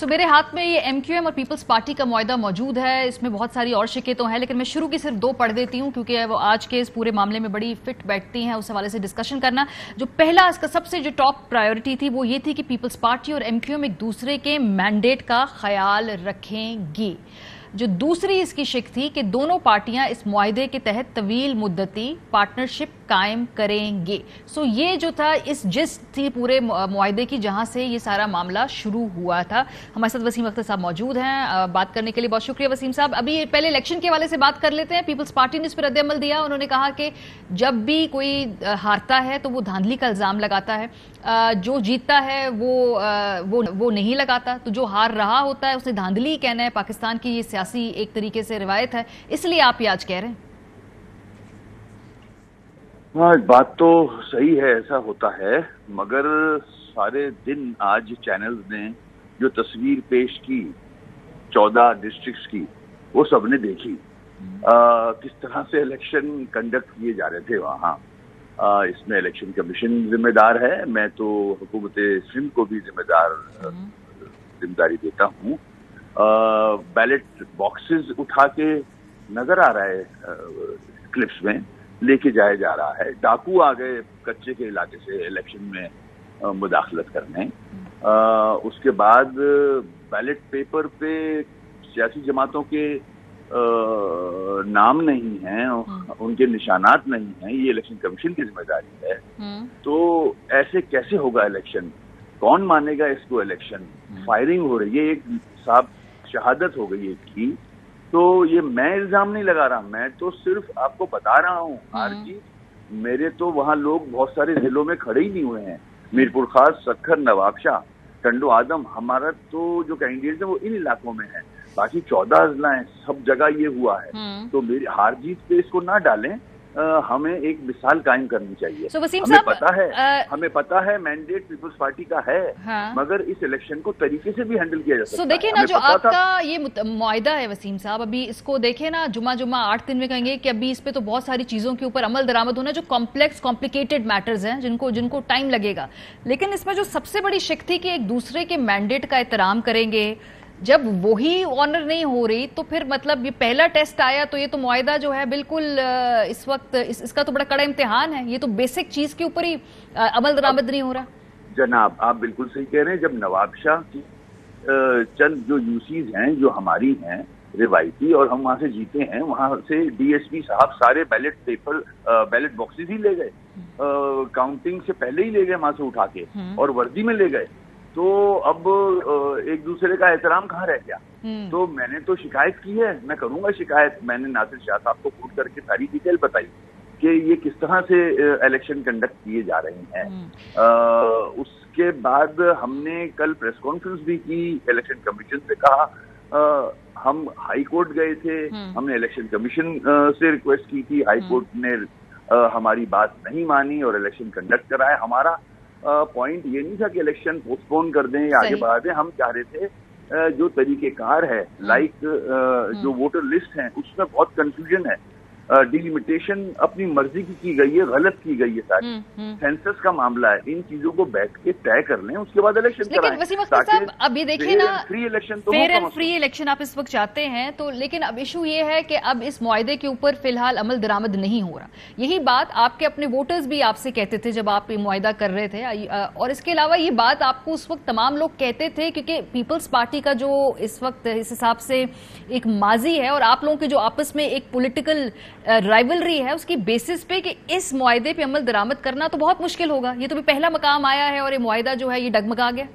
मेरे हाथ में ये MQM और पीपल्स पार्टी का मुआहदा मौजूद है। इसमें बहुत सारी और शिकें तो हैं, लेकिन मैं शुरू की सिर्फ 2 पढ़ देती हूँ क्योंकि वो आज के इस पूरे मामले में बड़ी फिट बैठती हैं, उस हवाले से डिस्कशन करना। जो पहला इसका सबसे जो टॉप प्रायोरिटी थी वो ये थी कि पीपल्स पार्टी और MQM एक दूसरे के मैंडेट का ख्याल रखेंगी। जो दूसरी इसकी शिक थी कि दोनों पार्टियां इस मुआहदे के तहत तवील मुद्दती पार्टनरशिप कायम करेंगे। ये जो था इस जिस थी पूरे मुआहदे की, जहां से ये सारा मामला शुरू हुआ था। हमारे साथ वसीम अख्तर साहब मौजूद हैं, बात करने के लिए बहुत शुक्रिया वसीम साहब। अभी पहले इलेक्शन के हवाले से बात कर लेते हैं। पीपल्स पार्टी ने इस पर रद्द-ए-अमल दिया। उन्होंने कहा कि जब भी कोई हारता है तो वो धांधली का इल्जाम लगाता है, जो जीतता है वो नहीं लगाता। तो जो हार रहा होता है उसे धांधली कहना है। पाकिस्तान की ये सियासी एक तरीके से रिवायत है, इसलिए आप ये आज कह रहे हैं। हाँ, बात तो सही है, ऐसा होता है, मगर सारे दिन आज चैनल्स ने जो तस्वीर पेश की 14 डिस्ट्रिक्ट्स की, वो सबने देखी। किस तरह से इलेक्शन कंडक्ट किए जा रहे थे वहाँ। इसमें इलेक्शन कमीशन जिम्मेदार है, मैं तो हुकूमत सिंध को भी जिम्मेदारी देता हूँ। बैलेट बॉक्सेस उठा के नजर आ रहा है, क्लिप्स में लेके जाया जा रहा है। डाकू आ गए कच्चे के इलाके से इलेक्शन में मुदाखलत करने। उसके बाद बैलेट पेपर पे सियासी जमातों के नाम नहीं हैं, उनके निशानात नहीं हैं, ये इलेक्शन कमीशन की जिम्मेदारी है। तो ऐसे कैसे होगा इलेक्शन? कौन मानेगा इसको? इलेक्शन फायरिंग हो रही है, एक साहब शहादत हो गई इसकी। तो ये मैं इल्जाम नहीं लगा रहा, मैं तो सिर्फ आपको बता रहा हूँ हार जी। मेरे तो वहाँ लोग बहुत सारे जिलों में खड़े ही नहीं हुए हैं। मीरपुर खास, सक्खर, नवाबशाह, टंडो आदम, हमारा तो जो कैंडिडेट है वो इन इलाकों में है। बाकी 14 अजला हैं, सब जगह ये हुआ है। तो मेरी हार जीत पे इसको ना डालें, हमें एक मिसाल कायम करनी चाहिए। हमें पता है मैंडेट पीपल्स पार्टी का है। हाँ। मगर इस इलेक्शन को तरीके से भी हैंडल किया जा सकता है। देखिए ना, जो आपका ये मुआहदा है वसीम साहब, अभी इसको देखे ना, जुमा 8 दिन में कहेंगे कि अभी इस पे तो बहुत सारी चीजों के ऊपर अमल दरामद होना, जो कॉम्प्लिकेटेड मैटर्स हैं, जिनको टाइम लगेगा। लेकिन इसमें जो सबसे बड़ी शिक थी कि एक दूसरे के मैंडेट का एहतराम करेंगे, जब वही ऑनर नहीं हो रही तो फिर मतलब ये पहला टेस्ट आया। तो ये तो मुआहदा जो है बिल्कुल इस वक्त इसका तो बड़ा कड़ा इम्तिहान है। ये तो बेसिक चीज के ऊपर ही अमल दरामद नहीं हो रहा। जनाब, आप बिल्कुल सही कह रहे हैं। जब नवाबशाह की चंद जो यूसीज हैं, जो हमारी हैं रिवायती, और हम वहां से जीते हैं, वहां से DSP साहब सारे बैलेट बॉक्सेस ही ले गए, काउंटिंग से पहले ही ले गए वहां से उठा के, और वर्दी में ले गए। तो अब एक दूसरे का एहतराम कहाँ रह गया? तो मैंने तो शिकायत की है, मैं करूंगा शिकायत। मैंने नासिर शाह साहब को फोन करके सारी डिटेल बताई कि ये किस तरह से इलेक्शन कंडक्ट किए जा रहे हैं। उसके बाद हमने कल प्रेस कॉन्फ्रेंस भी की, इलेक्शन कमीशन से कहा। हम हाई कोर्ट गए थे, हमने इलेक्शन कमीशन से रिक्वेस्ट की थी, हाई कोर्ट ने हमारी बात नहीं मानी और इलेक्शन कंडक्ट कराया। हमारा पॉइंट ये नहीं था कि इलेक्शन पोस्टपोन कर दें या आगे बढ़ा दें। हम चाह रहे थे जो तरीकेकार है, जो वोटर लिस्ट है, उसमें बहुत कंफ्यूजन है। डिलिमिटेशन अपनी मर्जी की गई है, गलत की गई है सारी। सेंसस का मामला है, इन चीजों को बैठ के तय कर लें, उसके बाद इलेक्शन कराएं। लेकिन वसीम अख्तर साहब, अभी देखिए ना, फ्री इलेक्शन तो फेयर एंड फ्री इलेक्शन आप इस वक्त चाहते हैं, तो लेकिन अब इशू ये है कि अब इस मुआहदे के ऊपर फिलहाल अमल दरामद नहीं हो रहा। यही बात आपके अपने वोटर्स भी आपसे कहते थे जब आप ये मुआहदा कर रहे थे, और इसके अलावा ये बात आपको उस वक्त तमाम लोग कहते थे, क्योंकि पीपल्स पार्टी का जो इस वक्त इस हिसाब से एक माजी है और आप लोगों के जो आपस में एक पॉलिटिकल राइवलरी है, उसकी बेसिस पे कि इस मुआहदे पे अमल दरामद करना तो बहुत मुश्किल होगा। ये तो भी पहला मकाम आया है और ये मुआहदा जो है ये डगमगा गया।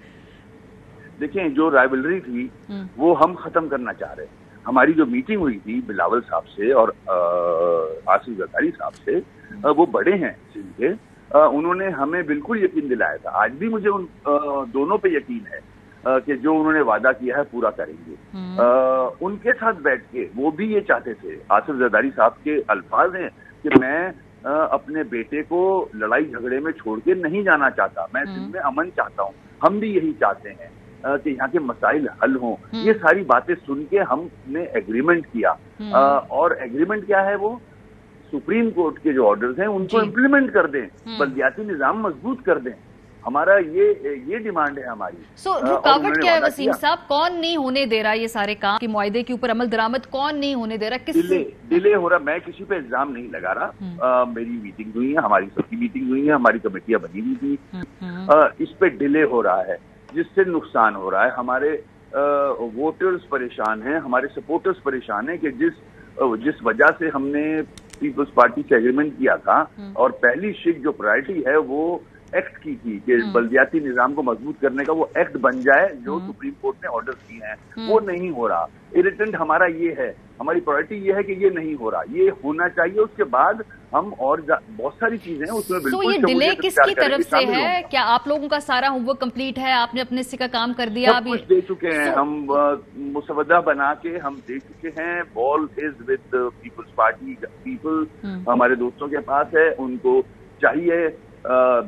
देखें, जो राइवलरी थी वो हम खत्म करना चाह रहे हैं। हमारी जो मीटिंग हुई थी बिलावल साहब से और आसिफ जरदारी साहब से, वो बड़े हैं सिंध के, उन्होंने हमें बिल्कुल यकीन दिलाया था। आज भी मुझे उन दोनों पे यकीन है कि जो उन्होंने वादा किया है पूरा करेंगे। उनके साथ बैठ के वो भी ये चाहते थे। आसिफ जरदारी साहब के अल्फाज हैं कि मैं अपने बेटे को लड़ाई झगड़े में छोड़ के नहीं जाना चाहता, मैं सिंध में अमन चाहता हूँ। हम भी यही चाहते हैं कि यहाँ के मसाइल हल हों। ये सारी बातें सुन के हमने एग्रीमेंट किया, और एग्रीमेंट क्या है? वो सुप्रीम कोर्ट के जो ऑर्डर्स हैं उनको इम्प्लीमेंट कर दें, बल्दियाती निजाम मजबूत कर दें। हमारा ये डिमांड है हमारी। जो रुकावट क्या है वसीम साहब, कौन नहीं होने दे रहा ये सारे काम कि मुआहदे के ऊपर अमल दरामद कौन नहीं होने दे रहा? किस डिले हो रहा? मैं किसी पे इल्जाम नहीं लगा रहा। मेरी मीटिंग हुई है, हमारी सबकी मीटिंग हुई है, हमारी कमेटियां बनी हुई थी। इस पे डिले हो रहा है जिससे नुकसान हो रहा है। हमारे वोटर्स परेशान हैं, हमारे सपोर्टर्स परेशान हैं कि जिस वजह से हमने पीपल्स पार्टी से एग्रीमेंट किया था और पहली शिक जो प्रायोरिटी है वो एक्ट की थी कि बल्दियाती निजाम को मजबूत करने का वो एक्ट बन जाए जो सुप्रीम कोर्ट ने ऑर्डर किए हैं, वो नहीं हो रहा। इरिटेंट हमारा ये है, हमारी प्रायोरिटी ये है कि ये नहीं हो रहा, ये होना चाहिए। उसके बाद हम और बहुत सारी चीजें उसमें बिल्कुल। ये डिले किसकी तरफ से है? क्या आप लोगों का सारा होमवर्क कंप्लीट है? आपने अपने हिस्से का काम कर दिया? सब कुछ दे चुके हैं हम, मुसवदा बना के हम दे चुके हैं। Ball is with People's Party, people हमारे दोस्तों के पास है, उनको चाहिए।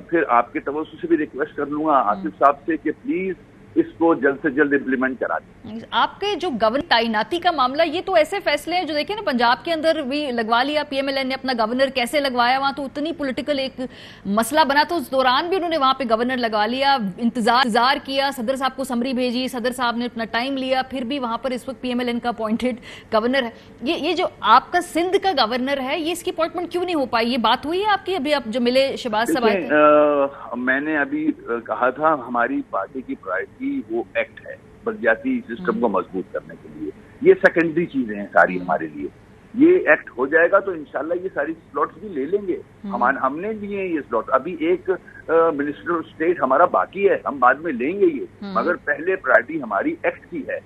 फिर आपके तवज्जो से भी रिक्वेस्ट कर लूंगा आसिफ साहब से कि प्लीज इसको जल्द से जल्द इम्प्लीमेंट करा दें। आपके जो गवर्नर तैनाती का मामला, ये तो ऐसे फैसले हैं जो देखिए ना, पंजाब के अंदर भी लगवा लिया पीएमएलएन ने अपना गवर्नर, कैसे लगवाया वहां तो उतनी पॉलिटिकल एक मसला बना, तो उस दौरान भी उन्होंने वहां पे गवर्नर लगवा लिया, इंतजार किया, सदर साहब को समरी भेजी, सदर साहब ने अपना टाइम लिया, फिर भी वहां पर इस वक्त पीएमएलएन का अपॉइंटेड गवर्नर है। ये जो आपका सिंध का गवर्नर है, ये इसकी अपॉइंटमेंट क्यों नहीं हो पाई? ये बात हुई है आपकी अभी आप जो मिले शहबाज साहब आए थे? मैंने अभी कहा था हमारी पार्टी की प्रायोरिटी वो एक्ट है बल्दियाती सिस्टम को मजबूत करने के लिए। ये सेकेंडरी चीजें हैं सारी हमारे लिए। ये एक्ट हो जाएगा तो इंशाल्लाह ये सारी स्लॉट्स भी ले लेंगे। हमने लिए ये स्लॉट, अभी एक मिनिस्टर ऑफ स्टेट हमारा बाकी है, हम बाद में लेंगे ये, मगर पहले प्रायोरिटी हमारी एक्ट की है।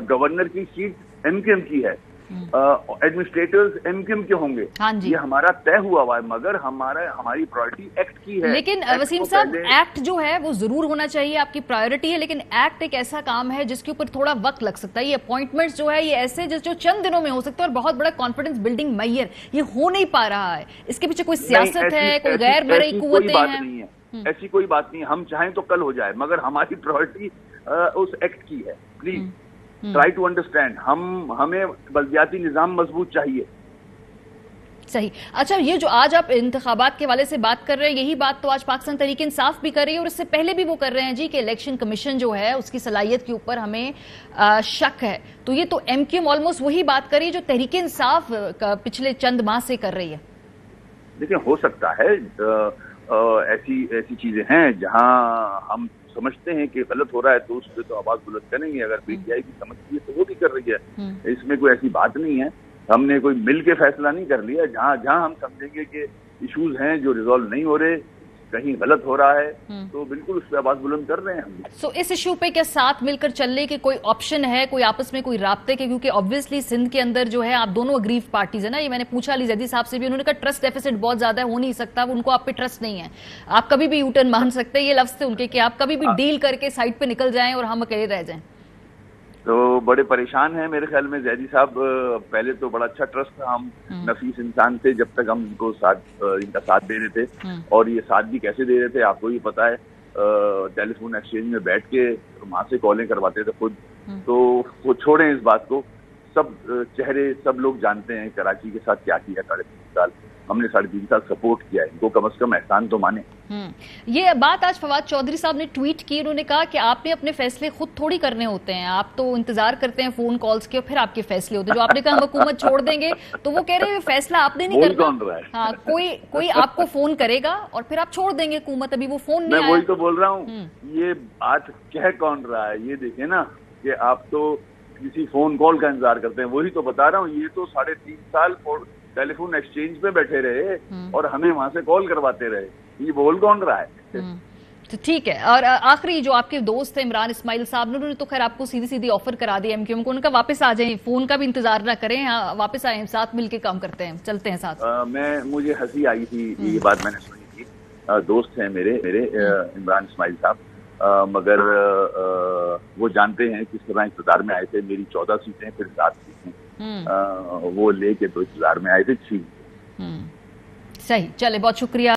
गवर्नर की सीट एमक्यूएम की है, एडमिनिस्ट्रेटर्स एमक्यूएम के होंगे। हाँ जी। ये हमारा तय हुआ हुआ है, मगर हमारी प्रायोरिटी एक्ट की है। लेकिन वसीम साहब, एक्ट जो है वो जरूर होना चाहिए, आपकी प्रायोरिटी है, लेकिन एक्ट एक ऐसा काम है जिसके ऊपर थोड़ा वक्त लग सकता है। ये अपॉइंटमेंट्स जो है ये ऐसे जो चंद दिनों में हो सकता है और बहुत बड़ा कॉन्फिडेंस बिल्डिंग मैयर, ये हो नहीं पा रहा है। इसके पीछे कोई सियासत है, कोई गैर मरई कुव्वतें हैं? ऐसी कोई बात नहीं है। हम चाहें तो कल हो जाए, मगर हमारी प्रायोरिटी उस एक्ट की है। Please try to understand. हमें बल्दियाती निजाम मजबूत चाहिए। सही। अच्छा, ये जो आज आप इंतखाबात के हवाले से बात कर रहे हैं, यही बात तो आज पाकिस्तान तहरीक इंसाफ भी कर रही है और इससे पहले भी वो कर रहे हैं जी कि इलेक्शन कमीशन जो है उसकी सलाहियत के ऊपर हमें शक है। तो ये तो एमक्यूएम ऑलमोस्ट वही बात कर रही है जो तहरीक इंसाफ पिछले चंद माह से कर रही है। देखिए, हो सकता है ऐसी चीजें हैं जहां हम समझते हैं कि गलत हो रहा है तो उस पर तो आवाज बुलंद करेंगे। अगर पीटीआई की समझती है तो वो भी कर रही है, इसमें कोई ऐसी बात नहीं है। हमने कोई मिल के फैसला नहीं कर लिया। जहां हम समझेंगे कि इश्यूज हैं जो रिजॉल्व नहीं हो रहे, कहीं गलत हो रहा है, तो बिल्कुल उस पर आवाज बुलंद कर रहे हैं हम। सो इस इशू पे क्या साथ मिलकर चलने के कोई ऑप्शन है, कोई आपस में कोई राब्ते के? क्योंकि ऑब्वियसली सिंध के अंदर जो है आप दोनों अग्रीव पार्टीज है ना, ये मैंने पूछा अली जैदी साहब से भी, उन्होंने कहा ट्रस्ट डेफिसिट बहुत ज्यादा है, हो नहीं सकता, उनको आप पे ट्रस्ट नहीं है, आप कभी भी यूटर्न मान सकते हैं, ये लफ्ज थे उनके कि आप कभी भी डील करके साइड पे निकल जाएं और हम अकेले रह जाएं। तो बड़े परेशान हैं मेरे ख्याल में जैदी साहब। पहले तो बड़ा अच्छा ट्रस्ट था, हम नफीस इंसान थे जब तक हम इनको इनका साथ दे रहे थे, और ये साथ भी कैसे दे रहे थे आपको ही पता है। टेलीफोन एक्सचेंज में बैठ के वहां से कॉलें करवाते थे खुद। तो वो छोड़ें इस बात को, सब चेहरे सब लोग जानते हैं कराची के साथ क्या किया 3.5 साल। हमने 3.5 साल सपोर्ट किया, इनको कम से कम एहसान तो माने। ये बात आज फवाद चौधरी साहब ने ट्वीट की, उन्होंने कहा कि आपने अपने फैसले खुद थोड़ी करने होते हैं, आप तो इंतजार करते हैं फोन कॉल्स के और फिर आपके फैसले होते हैं। जो आपने कहा हम हुकूमत छोड़ देंगे, तो वो कह रहे हैं फैसला आपने नहीं करना। हाँ, कोई आपको फोन करेगा और फिर आप छोड़ देंगे हुकूमत। अभी वो फोन नहीं आया। मैं वही तो बोल रहा हूँ, ये बात कह कौन रहा है? ये देखिए ना कि आप तो किसी फोन कॉल का इंतजार करते हैं, वही तो बता रहा हूँ। ये तो 3.5 साल टेलीफोन एक्सचेंज पे बैठे रहे और हमें वहां से कॉल करवाते रहे, ये बोल कौन रहा है? तो ठीक है। और आखिरी जो आपके दोस्त थे इमरान इस्माइल साहब ने, उन्होंने तो खैर आपको सीधी सीधी ऑफर करा दी एमक्यूएम को, उनका वापस आ जाए, फोन का भी इंतजार ना करें, वापस आए, साथ मिलके काम करते हैं, चलते हैं साथ। मुझे हंसी आई थी ये बात मैंने सुनी थी। दोस्त हैं मेरे इमरान इस्माइल साहब, मगर वो जानते हैं किस तरह इक़्तिदार में आए थे। मेरी 14 सीटें फिर 7 सीटें वो लेके तो इक़्तिदार में आए थे। सही, चले, बहुत शुक्रिया।